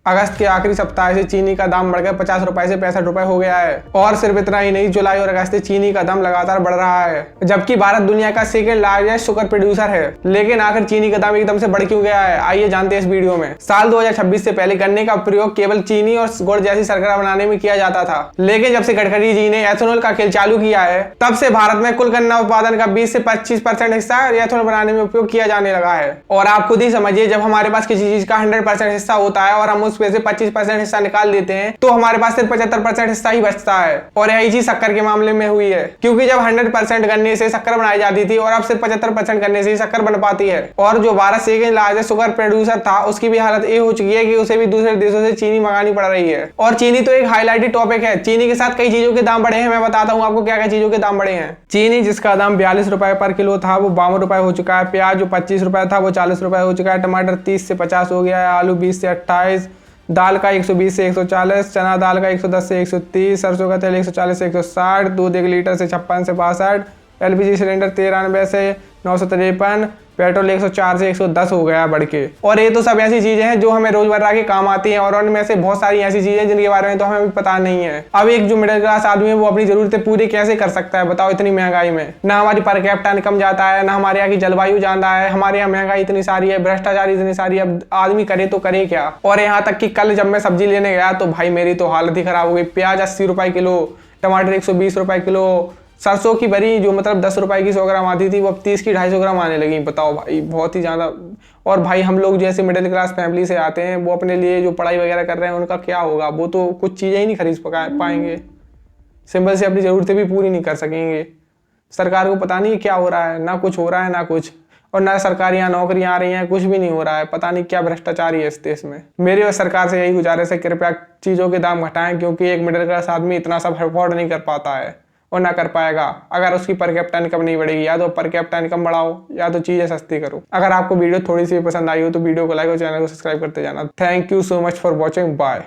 अगस्त के आखिरी सप्ताह से चीनी का दाम बढ़कर 50 रुपए से 65 रुपए हो गया है। और सिर्फ इतना ही नहीं, जुलाई और अगस्त से चीनी का दाम लगातार बढ़ रहा है, जबकि भारत दुनिया का सेकंड लार्जेस्ट शुगर प्रोड्यूसर है। लेकिन आखिर चीनी का दाम एकदम से बढ़ क्यों गया है, आइए जानते हैं इस वीडियो में। साल 2026 से पहले गन्ने का प्रयोग केवल चीनी और गुड़ जैसी शर्करा बनाने में किया जाता था, लेकिन जब से गडकरी जी ने एथेनॉल का खेल चालू किया है, तब से भारत में कुल गन्ना उत्पादन का 20 से 25% हिस्सा एथेनॉल बनाने में उपयोग किया जाने लगा है। और आप खुद ही समझिए, जब हमारे पास किसी चीज का 100% हिस्सा होता है और हम उसमें से 25% हिस्सा निकाल देते हैं, तो हमारे पास सिर्फ 75% हिस्सा ही बचता है। और यही चीज शक्कर के मामले में हुई है, क्योंकि जब 100% गन्ने से शक्कर बनाई जाती थी और अब सिर्फ 75% गन्ने से ही शक्कर बन पाती है। और जो Bharat second largest sugar producer था, उसकी भी हालत ये हो चुकी है कि उसे भी दूसरे देशों से चीनी मंगानी पड़ रही है। और चीनी तो एक हाईलाइटेड टॉपिक है। चीनी के साथ कई चीजों के दाम बढ़े हैं। मैं बताता हूँ आपको क्या क्या चीजों के दाम बढ़े हैं। चीनी जिसका दाम 42 रुपए पर किलो था, वो 52 रुपए हो चुका है। प्याज जो 25 रुपए था, वो 40 रुपए हो चुका है। टमाटर 30 से 50 हो गया है। आलू 20 से 28, दाल का 120 से 140, चना दाल का 110 से 130, सरसों का तेल 140 से 160, दूध 1 लीटर से 56 से 62, एलपीजी सिलेंडर 93 से 953, पेट्रोल 104 से 110 हो गया बढ़ के। और ये तो सब ऐसी चीजें हैं जो हमें रोजमर्रा के काम आती हैं, और उनमें से बहुत सारी ऐसी चीजें जिनके बारे में तो हमें अभी पता नहीं है। अब एक जो मिडिल क्लास आदमी है, वो अपनी जरूरतें पूरी कैसे कर सकता है बताओ, इतनी महंगाई में। ना हमारी पर कैपिटा इनकम जाता है, ना हमारे यहाँ की जलवायु जानता है। हमारे यहाँ महंगाई इतनी सारी है, भ्रष्टाचार इतनी सारी है, अब आदमी करे तो करे क्या। और यहाँ तक कि कल जब मैं सब्जी लेने गया तो भाई मेरी तो हालत ही खराब हो गई। प्याज 80 रुपए किलो, टमाटर 120 रुपए किलो, सरसों की भरी जो मतलब 10 रुपए की 100 ग्राम आती थी, वो अब 30 की 250 ग्राम आने लगी। बताओ भाई, बहुत ही ज़्यादा। और भाई हम लोग जैसे मिडिल क्लास फैमिली से आते हैं, वो अपने लिए जो पढ़ाई वगैरह कर रहे हैं, उनका क्या होगा। वो तो कुछ चीज़ें ही नहीं खरीद पाएंगे, सिंपल से अपनी ज़रूरतें भी पूरी नहीं कर सकेंगे। सरकार को पता नहीं क्या हो रहा है, ना कुछ हो रहा है ना कुछ, और ना सरकारियाँ नौकरियाँ आ रही हैं, कुछ भी नहीं हो रहा है। पता नहीं क्या भ्रष्टाचार है इस देश में। मेरी और सरकार से यही गुजारिश है, कृपया चीज़ों के दाम घटाएं, क्योंकि एक मिडिल क्लास आदमी इतना सब अफोर्ड नहीं कर पाता है और ना कर पाएगा अगर उसकी पर कैपिटा इनकम नहीं बढ़ेगी। या तो पर कैपिटा इनकम बढ़ाओ या तो चीज़ें सस्ती करो। अगर आपको वीडियो थोड़ी सी पसंद आई हो तो वीडियो को लाइक और चैनल को सब्सक्राइब करते जाना। Thank you so much for watching. Bye.